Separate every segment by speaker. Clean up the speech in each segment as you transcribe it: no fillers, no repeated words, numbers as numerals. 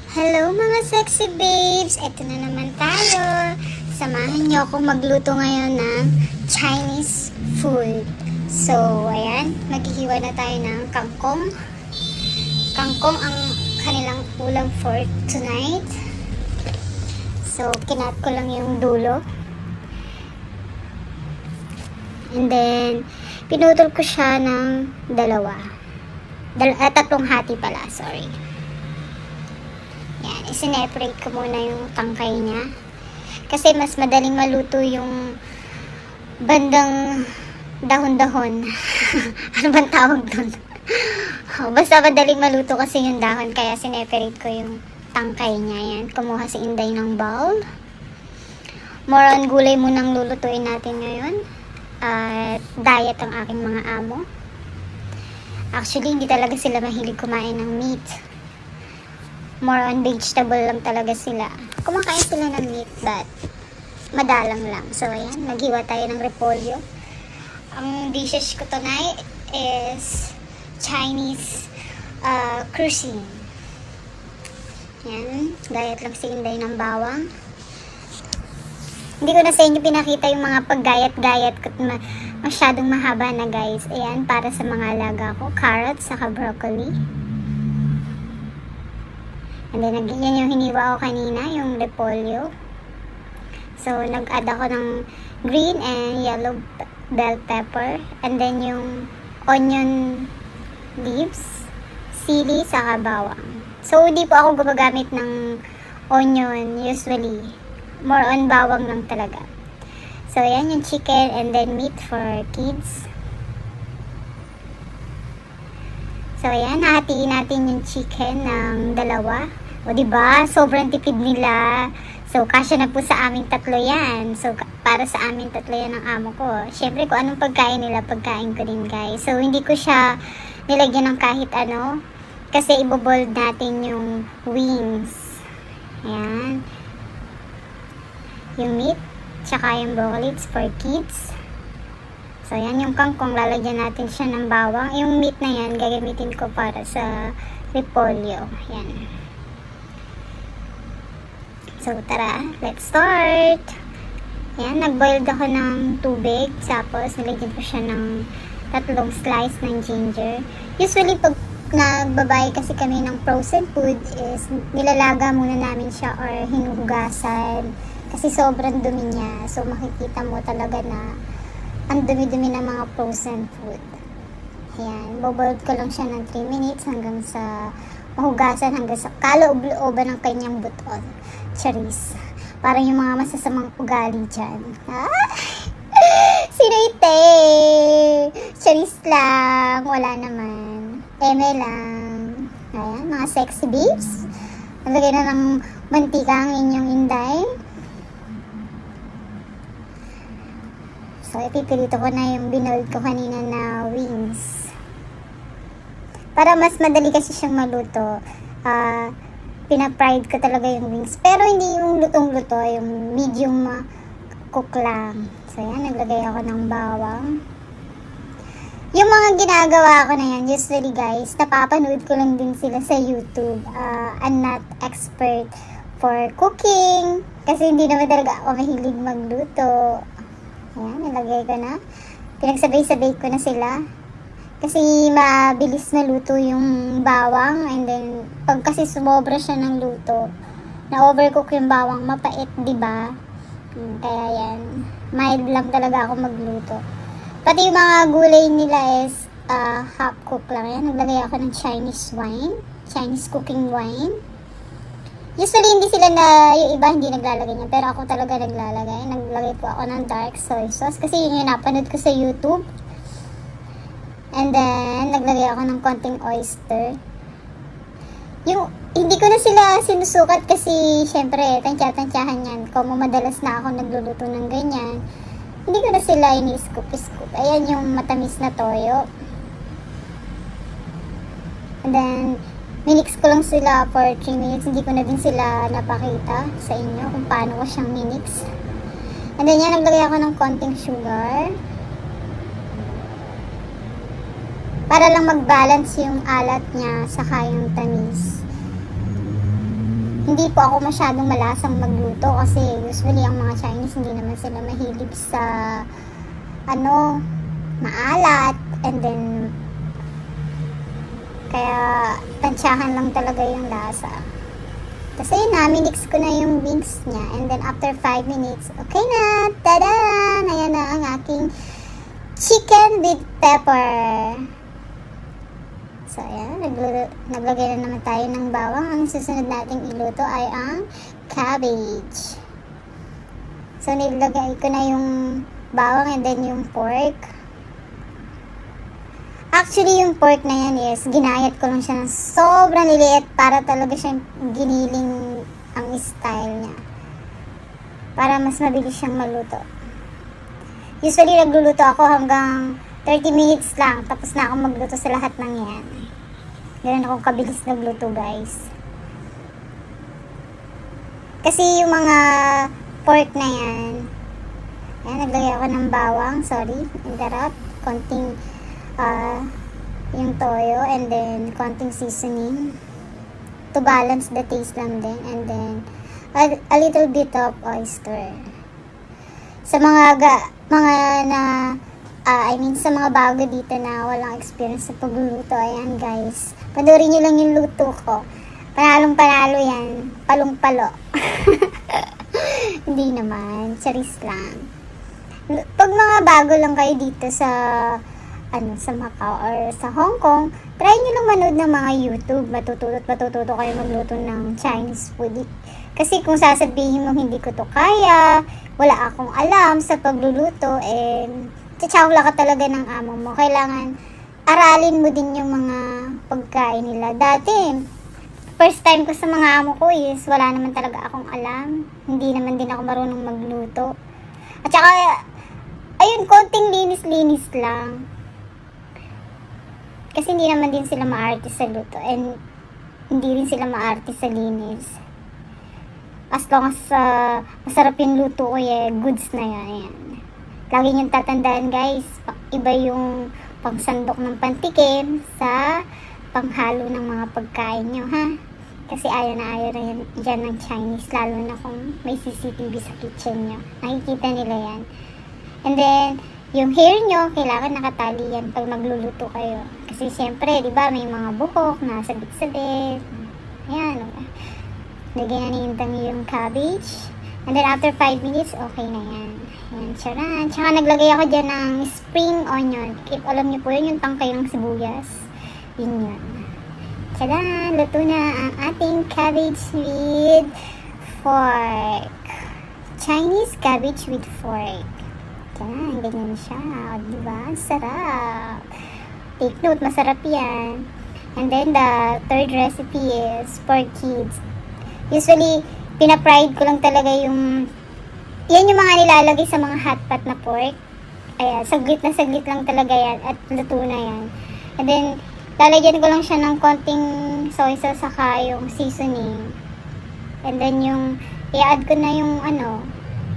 Speaker 1: Hello mga sexy babes! Ito na naman tayo. Samahan niyo ako magluto ngayon ng Chinese food. So, ayan. Maghihiwa na tayo ng kangkong. Kangkong ang kanilang ulam for tonight. So, kinat ko lang yung dulo. And then, pinutol ko siya ng tatlong hati pala, sorry. Yan, isineparate ko muna yung tangkay niya. Kasi mas madaling maluto yung bandang dahon-dahon. Ano bang tawag doon? Basta madaling maluto kasi yung dahon, kaya sineparate ko yung tangkay niya. Yan, kumuha si Inday ng bowl. More on gulay munang lulutuin natin ngayon. At diet ang aking mga amo. Actually, hindi talaga sila mahilig kumain ng meat. More on vegetable lang talaga sila. Kumakain sila ng meat, but madalang lang. So, ayan, naghiwa tayo ng repolyo. Ang dishes ko tonight is Chinese cuisine. Yan, gayat lang si Inday ng bawang. Hindi ko na sa inyo pinakita yung mga paggayat-gayat ko. Masyadong mahaba na, guys. Ayan, para sa mga alaga ko. Carrots, saka broccoli. And then, yan yung hiniwa ko kanina, yung repolyo. So, nag-add ako ng green and yellow bell pepper. And then, yung onion leaves, sili, saka bawang. So, hindi po ako gumagamit ng onion usually. More on bawang lang talaga. So, yan yung chicken and then meat for kids. So, ayan, hahatiin natin yung chicken ng dalawa. O, diba? Sobrang tipid nila. So, kasya na po sa aming tatlo yan. So, para sa aming tatlo yan ng amo ko. Siyempre, kung anong pagkain nila, pagkain ko din, guys. So, hindi ko siya nilagyan ng kahit ano. Kasi, ibobold natin yung wings. Ayan. Yung meat, tsaka yung broccoli, it's for kids. So, yan yung kangkong, lalagyan natin siya ng bawang. Yung meat na yan, gagamitin ko para sa repolyo. Yan. So, tara, let's start! Yan, nag-boiled ako ng tubig. Tapos, nilagyan ko siya ng 3 slice ng ginger. Usually, pag nagbabay kasi kami ng frozen food is nilalaga muna namin siya or hinuhugasan. Kasi sobrang dumi niya. So, makikita mo talaga na ang dumi-dumi ng mga frozen food. Ayan, boboiled ko lang siya ng 3 minutes hanggang sa mahugasan, hanggang sa kaloob-looban ng kanyang buton. Charis. Parang yung mga masasamang ugali dyan. Ah! Sino ite? Charis lang. Wala naman. Eme lang. Ayan, mga sexy babes. Nalagay na ng mantika ang inyong Inday. So, ipipilito ko na yung binold ko kanina na wings. Para mas madali kasi siyang maluto, pinapride ko talaga yung wings. Pero hindi yung lutong-luto, yung medium cook lang. So, yan, naglagay ako ng bawang. Yung mga ginagawa ko na yan, usually guys, napapanood ko lang din sila sa YouTube. I'm not expert for cooking, kasi hindi naman talaga ako mahilig magluto. Ayan, nilagay ko na. Pinagsabay-sabay ko na sila. Kasi mabilis na luto yung bawang. And then, pag kasi sumobra siya ng luto, na-overcook yung bawang, mapait, diba? Kaya yan. Mild lang talaga ako magluto. Pati yung mga gulay nila is half cook lang. Yan, naglagay ako ng Chinese wine. Chinese cooking wine. Usually, hindi sila yung iba hindi naglalagay niya. Pero ako talaga naglalagay. Naglagay po ako ng dark soy sauce. Kasi yun yung napanood ko sa YouTube. And then, naglagay ako ng konting oyster. Yung, hindi ko na sila sinusukat kasi, syempre, tansya-tansyahan yan. Kung madalas na ako nagluluto ng ganyan, hindi ko na sila ini-scoop-scoop. Ayan yung matamis na toyo. And then, minix ko lang sila for 3 minutes. Hindi ko na din sila napakita sa inyo kung paano ko siyang minix. And then yan, naglagay ako ng konting sugar. Para lang mag-balance yung alat niya saka yung tamis. hindi po ako masyadong malasang magluto kasi usually ang mga Chinese hindi naman sila mahilig sa maalat, and then kaya tansyahan lang talaga yung lasa. Tapos ayun na, minix ko na yung wings niya, and then after 5 minutes, okay na, tada! Ayan na ang aking chicken with pepper. So ayan, naglagay na naman tayo ng bawang. Ang susunod nating iluto ay ang cabbage. So nilagay ko na yung bawang and then yung pork. Actually, yung pork na yan is, ginayat ko lang siya ng sobrang liliit para talaga siyang giniling ang style niya. Para mas mabilis siyang maluto. Usually, nagluluto ako hanggang 30 minutes lang. Tapos na ako magluto sa lahat ng yan. Ganun akong kabilis nagluto, guys. Kasi yung mga pork na yan, ayan, naglagay ako ng bawang. Sorry, interrupt. Konting yung toyo, and then konting seasoning to balance the taste lang din, and then a little bit of oyster. Sa mga sa mga bago dito na walang experience sa pagluluto, ayan guys, panoorin nyo lang yung luto ko. Panalong-panalo yan, palong-palo. Hindi naman, charis lang. Pag mga bago lang kayo dito sa sa Macau or sa Hong Kong, try nyo lang manood ng mga YouTube. Matututo kayo magluto ng Chinese food. Kasi kung sasabihin mo hindi ko to kaya, wala akong alam sa pagluluto, tsatsawla ka talaga ng amo mo. Kailangan aralin mo din yung mga pagkain nila. Dati, first time ko sa mga amo ko is wala naman talaga akong alam. Hindi naman din ako marunong magluto. At saka, ayun, konting linis-linis lang. Kasi hindi naman din sila maarte sa luto, and hindi rin sila maarte sa linis. As long as masarap yung luto ko, goods na yan. Ayan. Lagi niyong tatandaan, guys, iba yung pangsandok ng pantikim sa panghalo ng mga pagkain nyo, ha? Kasi ayaw na yan dyan ng Chinese, lalo na kung may CCTV sa kitchen nyo. Nakikita nila yan. And then, yung hair nyo, kailangan nakatali yan pag magluluto kayo. Kasi siyempre, di ba, may mga buhok na sabit-sabit. Ayan, lagyan na nihintang yung cabbage. And then after 5 minutes, okay na yan. Ayan, charan. Tsaka naglagay ako dyan ng spring onion. Alam nyo po yun, yung tangkay ng sibuyas. Yun yun. Charan, luto na ang ating cabbage with fork. Chinese cabbage with fork. Yan, ganyan siya. O, diba? Sarap. Take note, masarap yan. And then, the third recipe is for kids. Usually, pinapride ko lang talaga yan yung mga nilalagay sa mga hotpot na pork. Ayan, saglit lang talaga yan. At luto na yan. And then, lalagyan ko lang siya ng konting soy sauce saka yung seasoning. And then, i-add ko na yung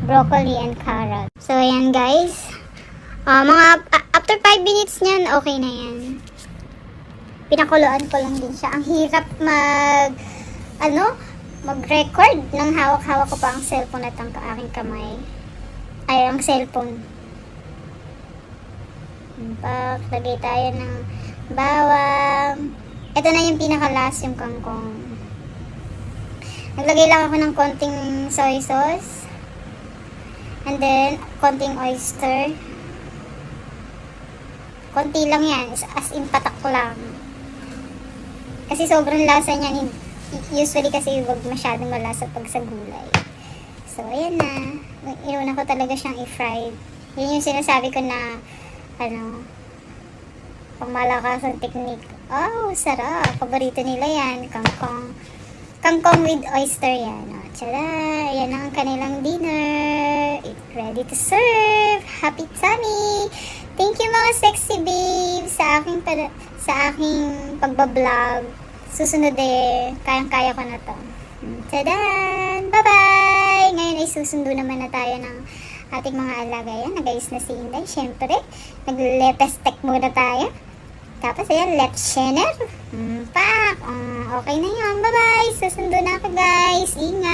Speaker 1: broccoli and carrot. So, ayan guys. After 5 minutes niyan, okay na yan. Pinakuluan ko lang din siya. Ang hirap mag-record nang hawak-hawak ko pa ang cellphone at ang aking kamay. Ay, ang cellphone. Lagay tayo ng bawang. Ito na yung pinaka-last, yung kangkong. Naglagay lang ako ng konting soy sauce. And then, konting oyster. Konti lang yan. As in, patak lang. Kasi sobrang lasa niyan. Usually kasi huwag masyadong malasa pag sa gulay. So, ayan na. Inuna ko talaga siyang i-fry. Yun yung sinasabi ko na, pangmalakasan technique. Oh, sarap. Paborito nila yan. Kangkong. Kangkong with oyster yan. O, tiyada. Yan ang kanilang dinner. It's ready to serve. Happy tummy. Thank you mga sexy babes sa aking pagbablog. Susunod kayang-kaya ko na to. Tadan! Bye-bye! Ngayon ay susundo naman na tayo ng ating mga alaga. Yan, nag-ayos na si Inday. Siyempre, nag-lepestek muna tayo. Tapos, ayan, left shiner. Okay na yun. Bye-bye. Susundo na ako, guys. Ingat.